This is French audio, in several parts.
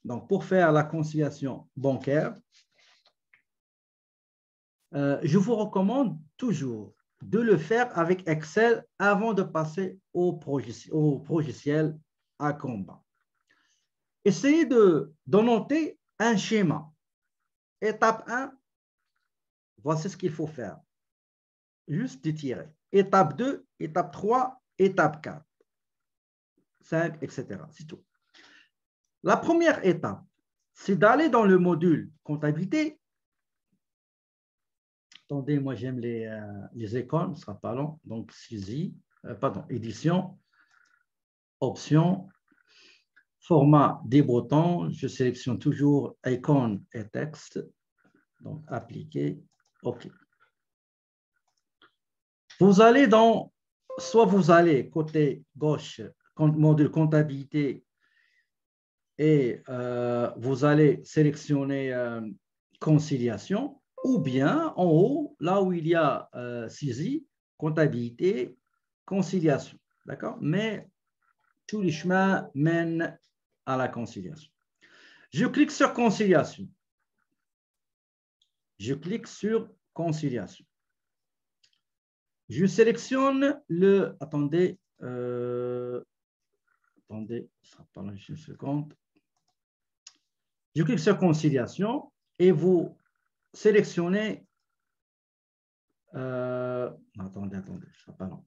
Donc, pour faire la conciliation bancaire, je vous recommande toujours de le faire avec Excel avant de passer au logiciel Acrobat. Essayez de noter un schéma. Étape 1, voici ce qu'il faut faire. Juste d'étirer. Étape 2, étape 3, étape 4, 5, etc. C'est tout. La première étape, c'est d'aller dans le module comptabilité. Attendez, moi j'aime les icônes, ce sera pas long. Donc, saisie, pardon, édition, option, format des boutons. Je sélectionne toujours icône et texte. Donc, appliquer, OK. Vous allez soit vous allez côté gauche, module comptabilité, et vous allez sélectionner conciliation, ou bien en haut, là où il y a saisie, comptabilité, conciliation. D'accord? Mais tous les chemins mènent à la conciliation. Je clique sur conciliation. Je clique sur conciliation. Je sélectionne le... Attendez, attendez, ça sera pas là, une seconde. Je clique sur conciliation et vous sélectionnez. Attendez, ce sera pas long.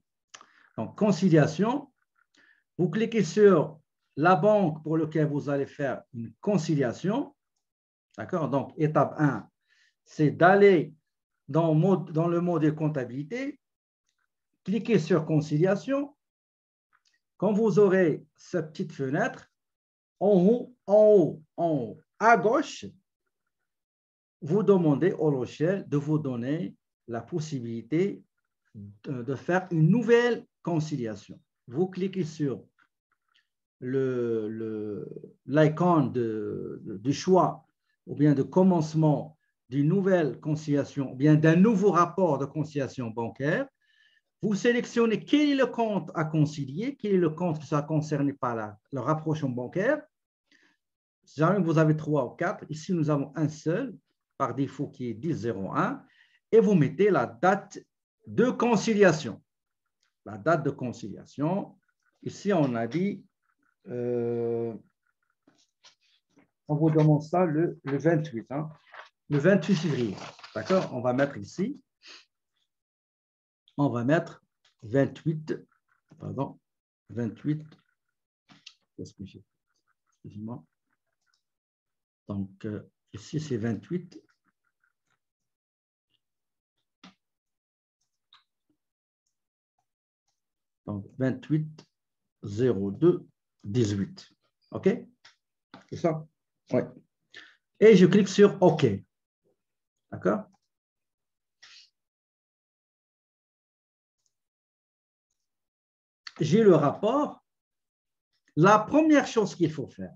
Donc, conciliation. Vous cliquez sur la banque pour laquelle vous allez faire une conciliation. D'accord? Donc, étape 1, c'est d'aller dans le module comptabilité. Cliquez sur conciliation. Quand vous aurez cette petite fenêtre, en haut, à gauche, vous demandez au logiciel de vous donner la possibilité de faire une nouvelle conciliation. Vous cliquez sur l'icône du choix ou bien de commencement d'une nouvelle conciliation ou bien d'un nouveau rapport de conciliation bancaire. Vous sélectionnez quel est le compte à concilier, quel est le compte qui sera concerné par le rapprochement bancaire. Si jamais vous avez 3 ou 4, ici nous avons un seul, par défaut qui est 1001, et vous mettez la date de conciliation. La date de conciliation, ici on a dit, on vous demande ça le 28, hein, le 28 février. D'accord? On va mettre ici, on va mettre 28, pardon, 28, qu'est-ce que j'ai? Excusez-moi. Donc, ici, c'est 28. Donc, 28, 02, 18. OK? C'est ça? Oui. Et je clique sur OK. D'accord? J'ai le rapport. La première chose qu'il faut faire,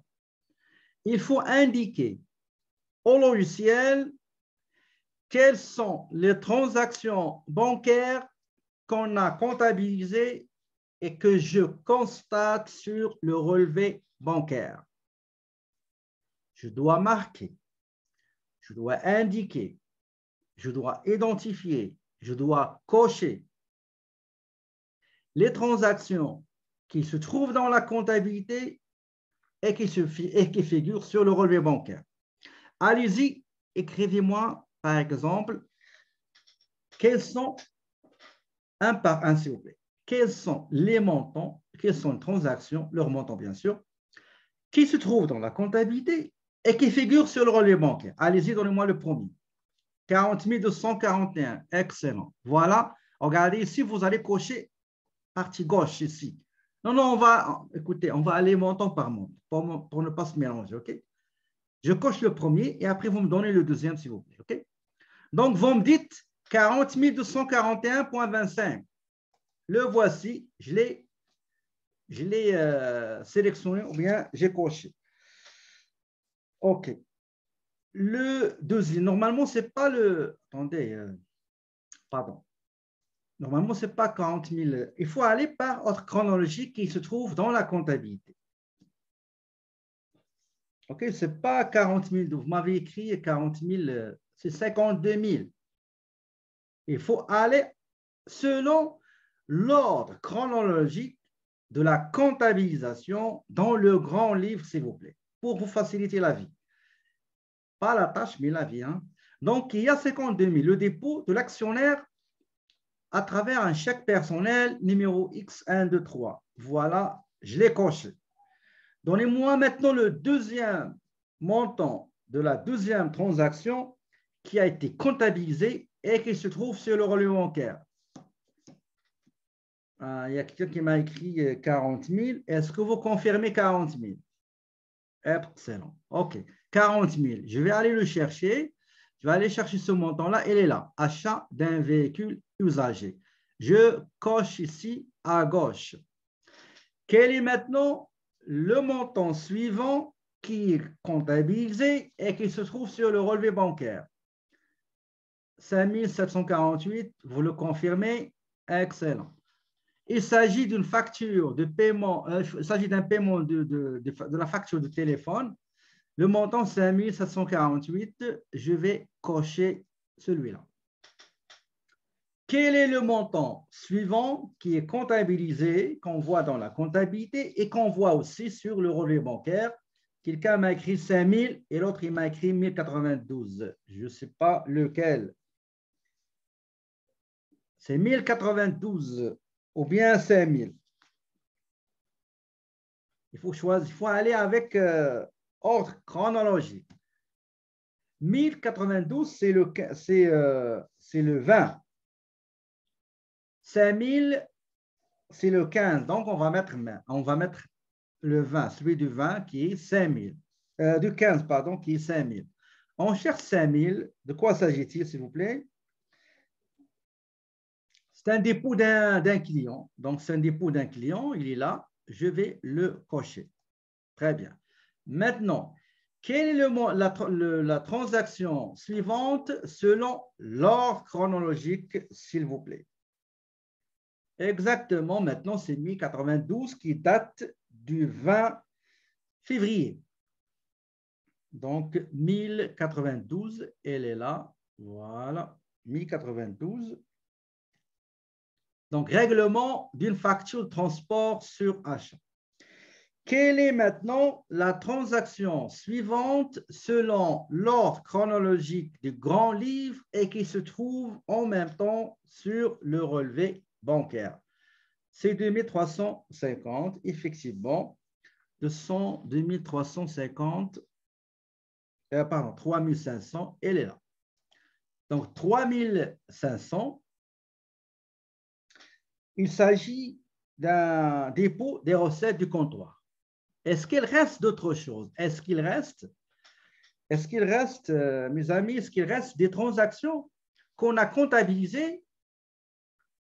il faut indiquer au logiciel quelles sont les transactions bancaires qu'on a comptabilisées et que je constate sur le relevé bancaire. Je dois marquer, je dois indiquer, je dois identifier, je dois cocher les transactions qui se trouvent dans la comptabilité et qui figurent sur le relevé bancaire. Allez-y, écrivez-moi, par exemple, quels sont, un par un, s'il vous plaît, quels sont les montants, quelles sont les transactions, leurs montants bien sûr, qui se trouvent dans la comptabilité et qui figurent sur le relevé bancaire. Allez-y, donnez-moi le premier. 40 241, excellent. Voilà, regardez ici, vous allez cocher partie gauche ici. Non, écoutez, on va aller montant par montant pour ne pas se mélanger, OK? Je coche le premier et après, vous me donnez le deuxième, s'il vous plaît, OK? Donc, vous me dites 40 241,25. Le voici, je l'ai sélectionné ou bien j'ai coché. OK. Le deuxième, normalement, ce n'est pas le... Attendez, pardon. Normalement, ce n'est pas 40 000. Il faut aller par ordre chronologique qui se trouve dans la comptabilité. OK, ce n'est pas 40 000. Vous m'avez écrit 40 000, c'est 52 000. Il faut aller selon l'ordre chronologique de la comptabilisation dans le grand livre, s'il vous plaît, pour vous faciliter la vie. Pas la tâche, mais la vie. Hein. Donc, il y a 52 000, le dépôt de l'actionnaire à travers un chèque personnel numéro X123. Voilà, je l'ai coché. Donnez-moi maintenant le deuxième montant de la deuxième transaction qui a été comptabilisée et qui se trouve sur le relevé bancaire. Il y a quelqu'un qui m'a écrit 40 000. Est-ce que vous confirmez 40 000? Excellent. OK. 40 000. Je vais aller le chercher. Je vais aller chercher ce montant-là. Il est là. Achat d'un véhicule usagé. Je coche ici à gauche. Quel est maintenant le montant suivant qui est comptabilisé et qui se trouve sur le relevé bancaire? 5 748. Vous le confirmez? Excellent. Il s'agit d'une facture de paiement, il s'agit d'un paiement de la facture de téléphone. Le montant 5 748, je vais cocher celui-là. Quel est le montant suivant qui est comptabilisé, qu'on voit dans la comptabilité et qu'on voit aussi sur le relevé bancaire? Quelqu'un m'a écrit 5 000 et l'autre il m'a écrit 1092. Je ne sais pas lequel. C'est 1092 ou bien 5 000. Il faut choisir, il faut aller avec ordre chronologique. 1092, c'est le 20. 5000, c'est le 15. Donc, on va mettre le 20, celui du 20 qui est 5000. Du 15, pardon, qui est 5000. On cherche 5000. De quoi s'agit-il, s'il vous plaît? C'est un dépôt d'un client. Donc, c'est un dépôt d'un client. Il est là. Je vais le cocher. Très bien. Maintenant, quelle est la transaction suivante selon l'ordre chronologique, s'il vous plaît? Exactement, maintenant, c'est 1092 qui date du 20 février. Donc, 1092, elle est là. Voilà, 1092. Donc, règlement d'une facture de transport sur achat. Quelle est maintenant la transaction suivante selon l'ordre chronologique du grand livre et qui se trouve en même temps sur le relevé bancaire? C'est 2350, effectivement. 2350, pardon, 3500, elle est là. Donc, 3500, il s'agit d'un dépôt des recettes du comptoir. Est-ce qu'il reste d'autres choses? Est-ce qu'il reste, mes amis, est-ce qu'il reste des transactions qu'on a comptabilisées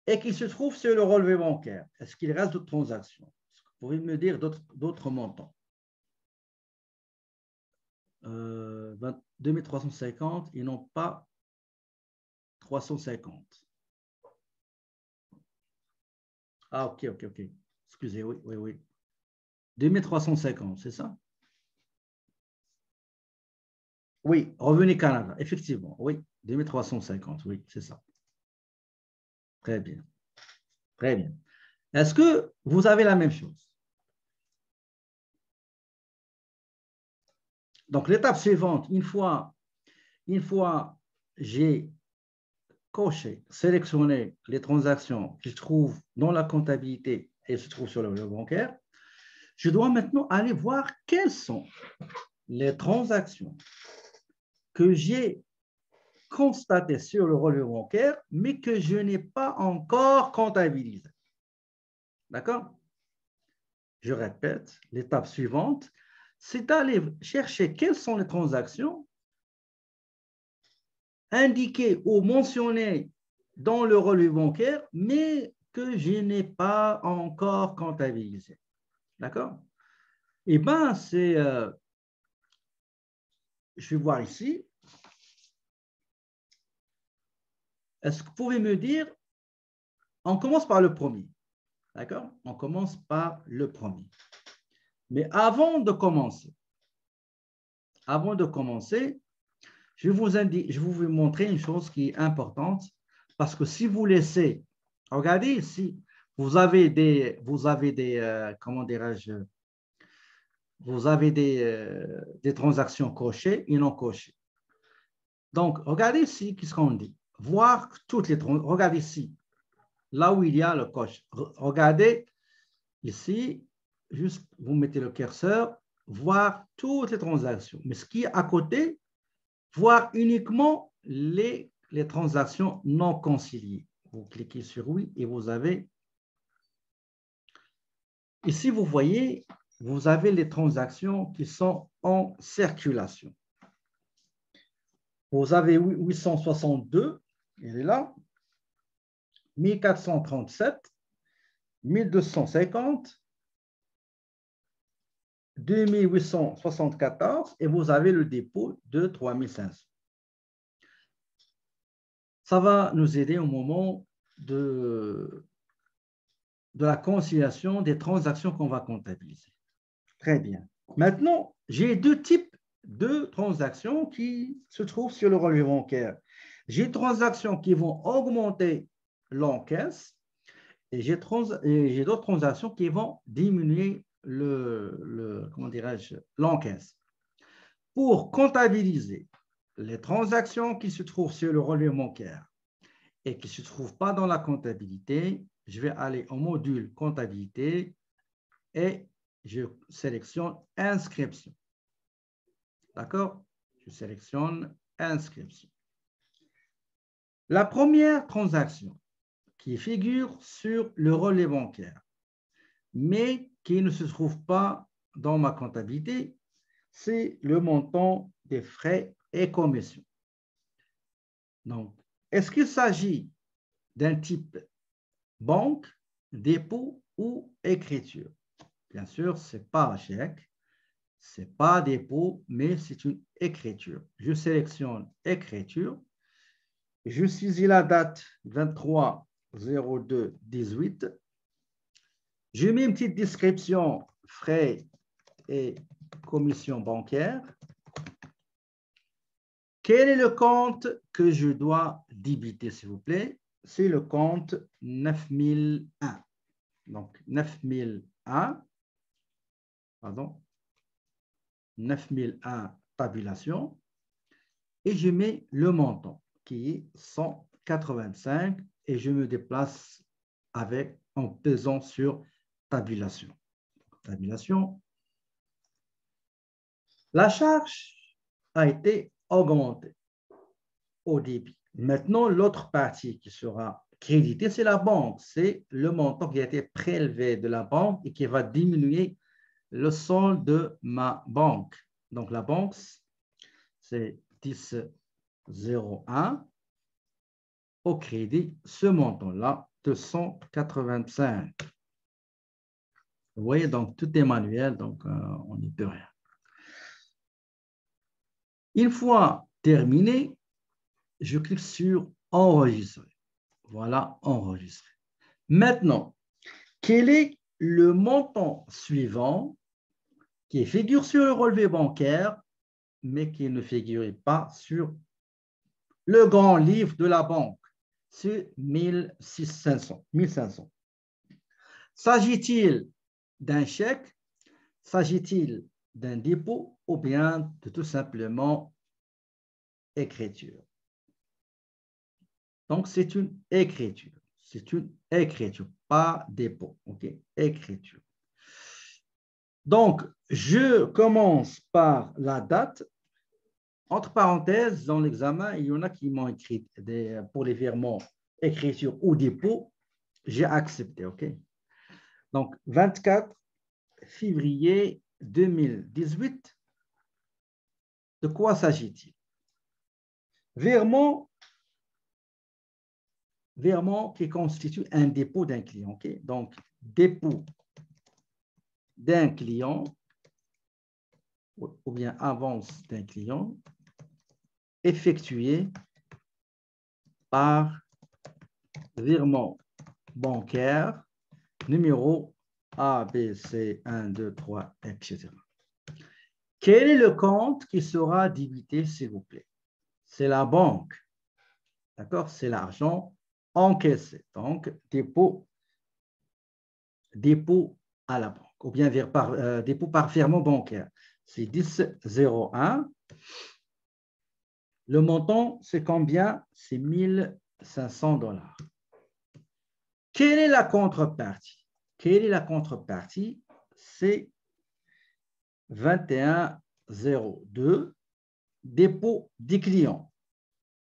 et qui se trouvent sur le relevé bancaire? Est-ce qu'il reste d'autres transactions? Est-ce que vous pouvez me dire d'autres montants? 2350 et non pas 350. Ah, ok. Excusez, oui. 2350, c'est ça? Oui, Revenu Canada, effectivement, oui. 2350, oui, c'est ça. Très bien. Très bien. Est-ce que vous avez la même chose? Donc, l'étape suivante, une fois j'ai coché, sélectionné les transactions qui se trouvent dans la comptabilité et se trouvent sur le relevé bancaire, je dois maintenant aller voir quelles sont les transactions que j'ai constatées sur le relevé bancaire, mais que je n'ai pas encore comptabilisées. D'accord? Je répète, l'étape suivante, c'est d'aller chercher quelles sont les transactions indiquées ou mentionnées dans le relevé bancaire, mais que je n'ai pas encore comptabilisées. D'accord? Eh bien, je vais voir ici. Est-ce que vous pouvez me dire, on commence par le premier. D'accord? On commence par le premier. Mais avant de commencer, avant de commencer, je vais vous montrer une chose qui est importante parce que si vous laissez, regardez ici, vous avez des comment dirais-je, vous avez des transactions cochées et non cochées. Donc, regardez ici, qu'est-ce qu'on dit? Voir toutes les transactions. Regardez ici, là où il y a le coche. Regardez ici, juste vous mettez le curseur, voir toutes les transactions. Mais ce qui est à côté, voir uniquement les transactions non conciliées. Vous cliquez sur oui et vous avez, ici vous voyez, vous avez les transactions qui sont en circulation. Vous avez 862, il est là, 1437, 1250, 2874 et vous avez le dépôt de 3500. Ça va nous aider au moment de la conciliation des transactions qu'on va comptabiliser. Très bien. Maintenant, j'ai deux types de transactions qui se trouvent sur le relevé bancaire. J'ai des transactions qui vont augmenter l'encaisse et j'ai d'autres transactions qui vont diminuer comment dirais-je, l'encaisse. Pour comptabiliser les transactions qui se trouvent sur le relevé bancaire et qui ne se trouvent pas dans la comptabilité, je vais aller au module comptabilité et je sélectionne inscription. D'accord? Je sélectionne inscription. La première transaction qui figure sur le relevé bancaire, mais qui ne se trouve pas dans ma comptabilité, c'est le montant des frais et commissions. Donc, est-ce qu'il s'agit d'un type banque, dépôt ou écriture? Bien sûr, ce n'est pas un chèque, ce n'est pas dépôt, mais c'est une écriture. Je sélectionne écriture. Je saisis la date 23/02/18. Je mets une petite description frais et commission bancaire. Quel est le compte que je dois débiter, s'il vous plaît? C'est le compte 9001. Donc, 9001, pardon, 9001 tabulation. Et je mets le montant qui est 185 et je me déplace en pesant sur tabulation. Tabulation. La charge a été augmentée au débit. Maintenant, l'autre partie qui sera créditée, c'est la banque. C'est le montant qui a été prélevé de la banque et qui va diminuer le solde de ma banque. Donc, la banque, c'est 10,01 au crédit, ce montant-là, 285. Vous voyez, donc tout est manuel, donc on n'y peut rien. Une fois terminé, je clique sur enregistrer. Voilà, enregistrer. Maintenant, quel est le montant suivant qui figure sur le relevé bancaire, mais qui ne figurait pas sur le grand livre de la banque? C'est 1500. S'agit-il d'un chèque? S'agit-il d'un dépôt ou bien de tout simplement écriture? Donc, c'est une écriture. C'est une écriture, pas dépôt. OK? Écriture. Donc, je commence par la date. Entre parenthèses, dans l'examen, il y en a qui m'ont écrit pour les virements écriture ou dépôt. J'ai accepté. OK? Donc, 24 février 2018. De quoi s'agit-il? Virement qui constitue un dépôt d'un client. Okay? Donc, dépôt d'un client ou bien avance d'un client effectué par virement bancaire numéro A, B, C, 1, 2, 3, etc. Quel est le compte qui sera débité, s'il vous plaît? C'est la banque. D'accord? C'est l'argent encaissé. Donc, dépôt à la banque ou bien dépôt par virement bancaire. C'est 10,01. Le montant, c'est combien? C'est 1500 $. Quelle est la contrepartie? Quelle est la contrepartie? C'est 21,02, dépôt des clients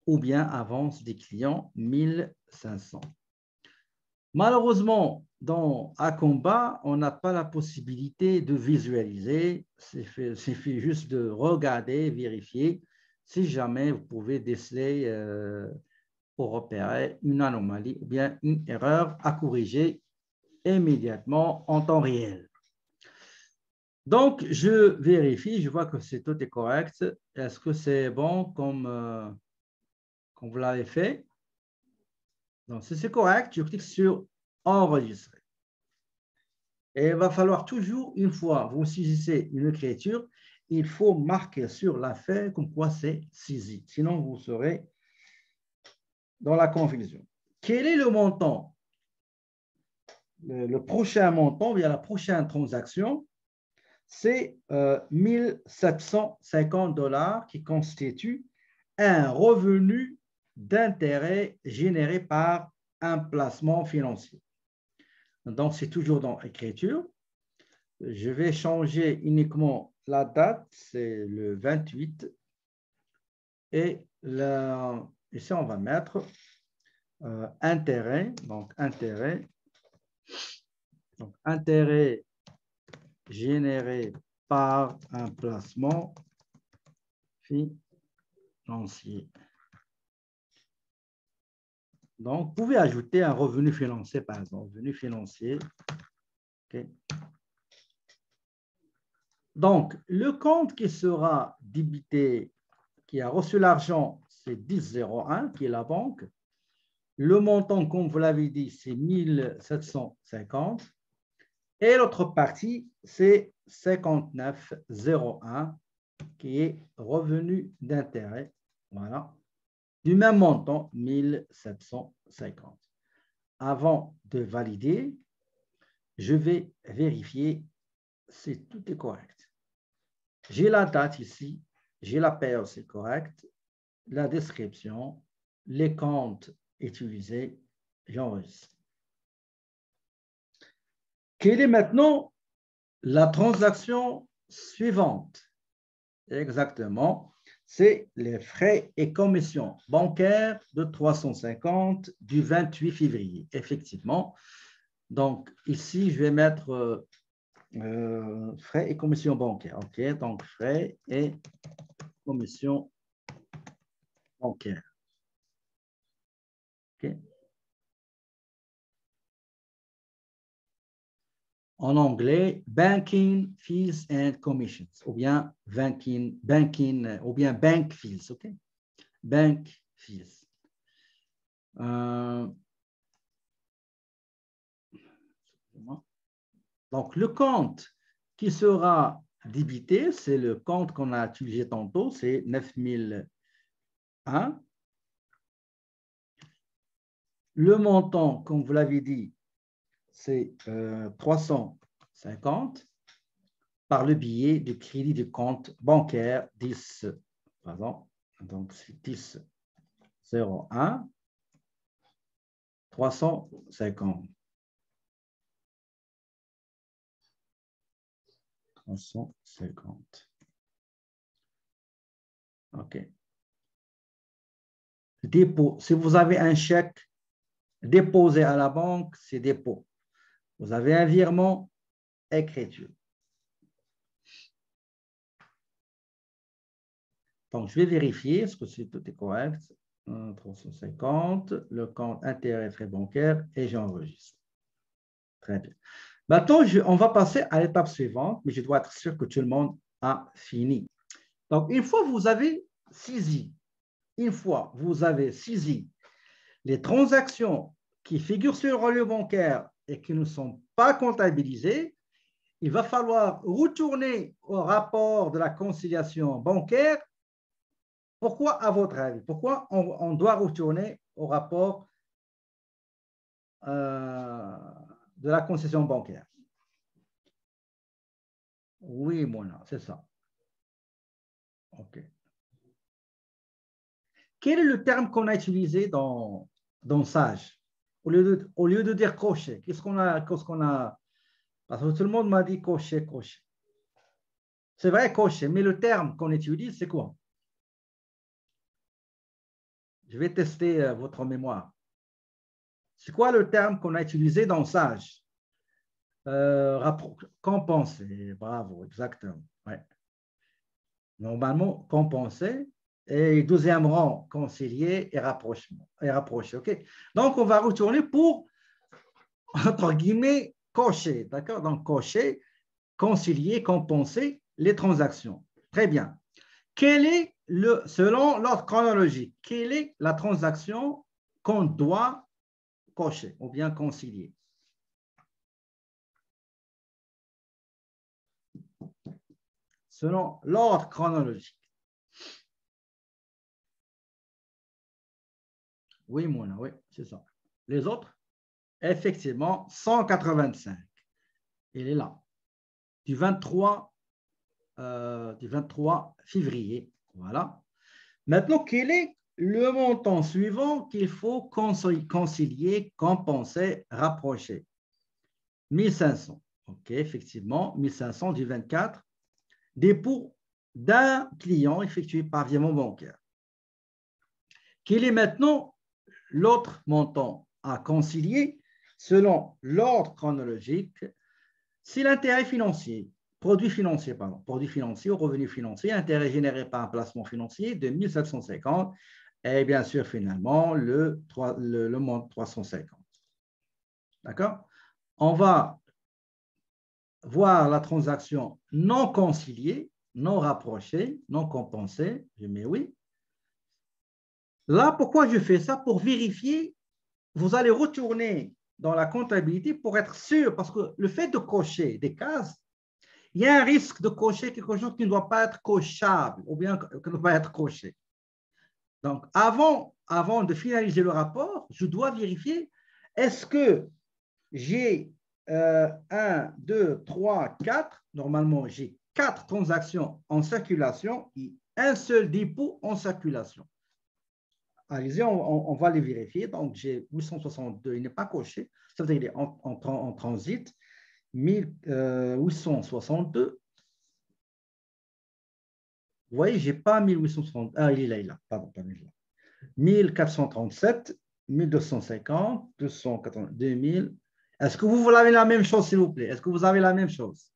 ou bien avance des clients 1500. Malheureusement, dans Acomba, on n'a pas la possibilité de visualiser. Il suffit juste de regarder, vérifier si jamais vous pouvez déceler pour repérer une anomalie ou bien une erreur à corriger immédiatement en temps réel. Donc, je vérifie, je vois que tout est correct. Est-ce que c'est bon comme vous l'avez fait? Donc, si c'est correct, je clique sur enregistrer. Et il va falloir toujours, une fois vous saisissez une écriture, il faut marquer sur la feuille comme quoi c'est saisi. Sinon, vous serez dans la confusion. Quel est le montant? Le prochain montant, via la prochaine transaction, c'est 1750 $ qui constitue un revenu d'intérêt généré par un placement financier. Donc, c'est toujours dans écriture. Je vais changer uniquement la date, c'est le 28. Et ici, on va mettre intérêt. Donc, intérêt généré par un placement financier. Donc, vous pouvez ajouter un revenu financier, par exemple, revenu financier. Okay. Donc, le compte qui sera débité, qui a reçu l'argent, c'est 10,01, qui est la banque. Le montant, comme vous l'avez dit, c'est 1750. Et l'autre partie, c'est 59,01, qui est revenu d'intérêt. Voilà. Du même montant, 1750. Avant de valider, je vais vérifier si tout est correct. J'ai la date ici, j'ai la période, c'est correct, la description, les comptes utilisés, j'enregistre. Quelle est maintenant la transaction suivante? Exactement, c'est les frais et commissions bancaires de 350 du 28 février. Effectivement, donc ici, je vais mettre frais et commissions bancaires. OK, donc frais et commissions bancaires. OK. En anglais, banking fees and commissions, ou bien banking ou bien bank fees. OK, bank fees. Donc, le compte qui sera débité, c'est le compte qu'on a utilisé tantôt, c'est 9001. Le montant, comme vous l'avez dit, c'est 350 par le billet de crédit de compte bancaire 10, pardon, donc c'est 10,01, 350. 350. OK. Dépôt. Si vous avez un chèque déposé à la banque, c'est dépôt. Vous avez un virement, écriture. Donc, je vais vérifier est-ce que tout est correct. 350, le compte intérêt frais bancaires et j'enregistre. Très bien. Maintenant, on va passer à l'étape suivante, mais je dois être sûr que tout le monde a fini. Donc, une fois vous avez saisi les transactions qui figurent sur le relevé bancaire et qui ne sont pas comptabilisées, il va falloir retourner au rapport de la conciliation bancaire. Pourquoi, à votre avis? Pourquoi on doit retourner au rapport de la concession bancaire? Oui, Mona, c'est ça. OK. Quel est le terme qu'on a utilisé dans Sage? Au lieu de dire cocher, qu'est-ce qu'on a, parce que tout le monde m'a dit cocher. C'est vrai, cocher, mais le terme qu'on utilise, c'est quoi? Je vais tester votre mémoire. C'est quoi le terme qu'on a utilisé dans Sage? Compenser, bravo, exactement. Ouais. Normalement, compenser. Et deuxième rang, concilier et rapprocher. OK? Donc, on va retourner pour, entre guillemets, cocher. D'accord? Donc, cocher, concilier, compenser les transactions. Très bien. Selon l'ordre chronologique, quelle est la transaction qu'on doit cocher ou bien concilier? Selon l'ordre chronologique. Oui, Mona, oui, c'est ça. Les autres? Effectivement, 185. Il est là. Du 23 février. Voilà. Maintenant, quel est le montant suivant qu'il faut concilier, compenser, rapprocher? 1500. OK, effectivement, 1500 du 24. Dépôt d'un client effectué par virement bancaire. Quel est maintenant l'autre montant à concilier selon l'ordre chronologique? Si l'intérêt financier, produit financier ou revenu financier, intérêt généré par un placement financier de 1750 et bien sûr finalement le montant 350. D'accord? On va voir la transaction non conciliée, non rapprochée, non compensée. Je mets oui. Là, pourquoi je fais ça? Pour vérifier, vous allez retourner dans la comptabilité pour être sûr, parce que le fait de cocher des cases, il y a un risque de cocher quelque chose qui ne doit pas être cochable ou bien qui ne doit pas être coché. Donc, avant de finaliser le rapport, je dois vérifier est-ce que j'ai 1, 2, 3, 4, normalement j'ai 4 transactions en circulation et un seul dépôt en circulation. Allez-y, on va les vérifier. Donc, j'ai 862, il n'est pas coché, ça veut dire qu'il est en transit. 1862. Vous voyez, je n'ai pas 1860. Ah, il est là. Pardon, il est là. 1437, 1250, 280, 2000. Est-ce que vous avez la même chose, s'il vous plaît? Est-ce que vous avez la même chose?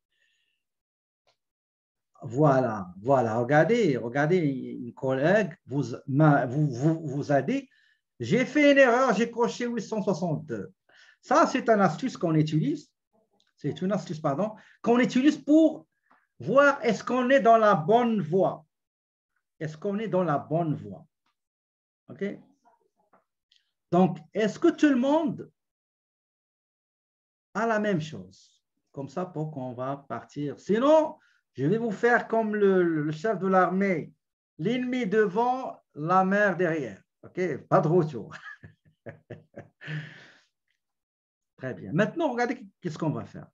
Voilà. Regardez, une collègue vous a dit, j'ai fait une erreur, j'ai coché 862. Ça, c'est une astuce qu'on utilise. C'est une astuce, pardon, qu'on utilise pour voir est-ce qu'on est dans la bonne voie. Est-ce qu'on est dans la bonne voie? OK? Donc, est-ce que tout le monde a la même chose? Comme ça, pour qu'on va partir. Sinon, je vais vous faire comme le chef de l'armée. L'ennemi devant, la mer derrière. OK? Pas de retour. Très bien. Maintenant, regardez qu'est-ce qu'on va faire.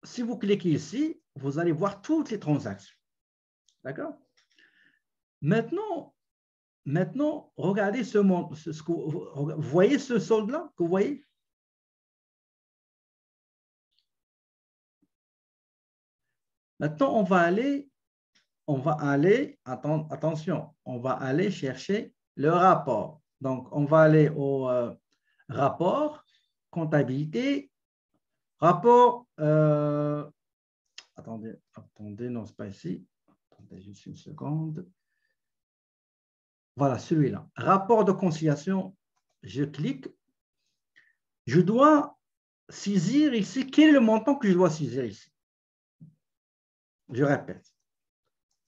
Si vous cliquez ici, vous allez voir toutes les transactions. D'accord? Maintenant, regardez vous voyez ce solde-là que vous voyez? Maintenant, on va aller, attention, on va aller chercher le rapport. Donc, on va aller au rapport, comptabilité, rapport, attendez, non, ce n'est pas ici. Attendez juste une seconde. Voilà, celui-là. Rapport de conciliation, je clique. Je dois saisir ici. Quel est le montant que je dois saisir ici? Je répète.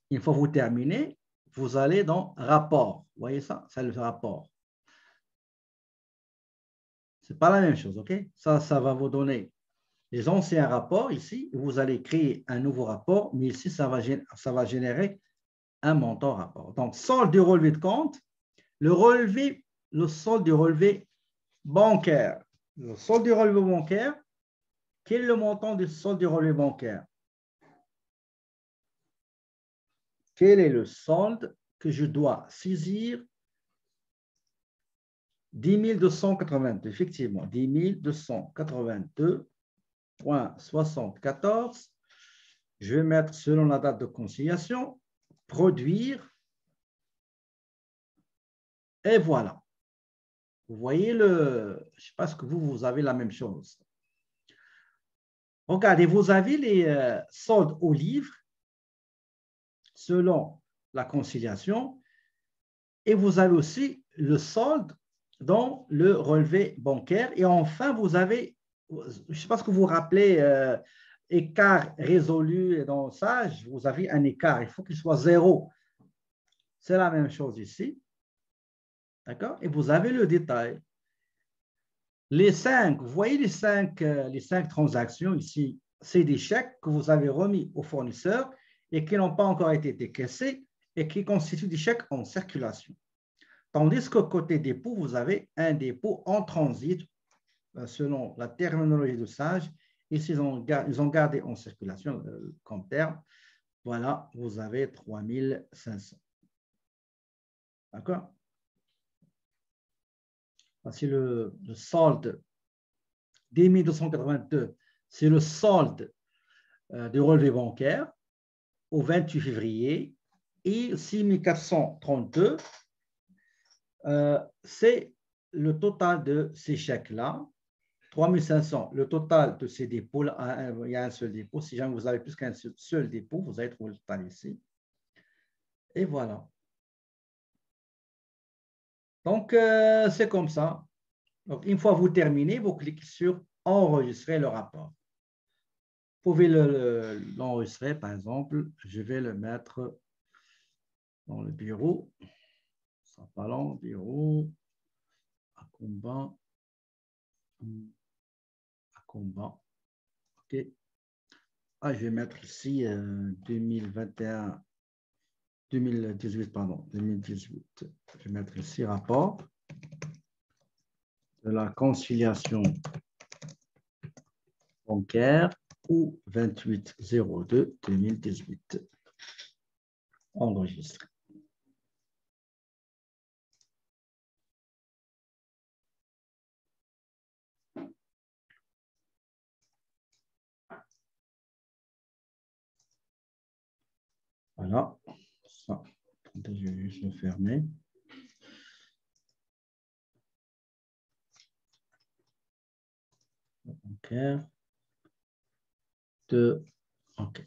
Une fois que vous terminez, vous allez dans rapport. Vous voyez ça? C'est le rapport. Ce n'est pas la même chose, OK? Ça va vous donner les anciens rapports ici. Vous allez créer un nouveau rapport, mais ici, ça va générer un montant rapport. Donc, solde du relevé de compte, le solde du relevé bancaire. Le solde du relevé bancaire, quel est le montant du solde du relevé bancaire? Quel est le solde que je dois saisir? 10 282, effectivement, 10 282,74. Je vais mettre selon la date de conciliation, produire, et voilà. Vous voyez je ne sais pas ce que vous avez la même chose. Regardez, vous avez les soldes au livre selon la conciliation et vous avez aussi le solde dans le relevé bancaire. Et enfin, vous avez, je ne sais pas ce que vous vous rappelez, écart résolu et dans ça, vous avez un écart. Il faut qu'il soit zéro. C'est la même chose ici. D'accord? Et vous avez le détail. Les 5, vous voyez les cinq transactions ici, c'est des chèques que vous avez remis aux fournisseurs et qui n'ont pas encore été décaissés et qui constituent des chèques en circulation. Tandis que côté dépôt, vous avez un dépôt en transit selon la terminologie de SAGE. Ici, ils ont gardé en circulation comme terme. Voilà, vous avez 3500. D'accord? Voici le solde. 10 282, c'est le solde du relevé bancaire au 28 février. Et 6 432, c'est le total de ces chèques-là. 3 500, le total de ces dépôts-là, il y a un seul dépôt. Si jamais vous avez plus qu'un seul dépôt, vous allez trouver le total ici. Et voilà. Donc, c'est comme ça. Donc, une fois vous terminez, vous cliquez sur « Enregistrer le rapport ». Vous pouvez l'enregistrer, par exemple. Je vais le mettre dans le bureau. Ça sera pas long, bureau, à combat. OK. Ah, je vais mettre ici 2021, 2018, pardon, 2018. Je vais mettre ici rapport de la conciliation bancaire ou 28/02/2018. Enregistré. Voilà. Ça. Attendez, je vais juste le fermer. Bancaire. OK.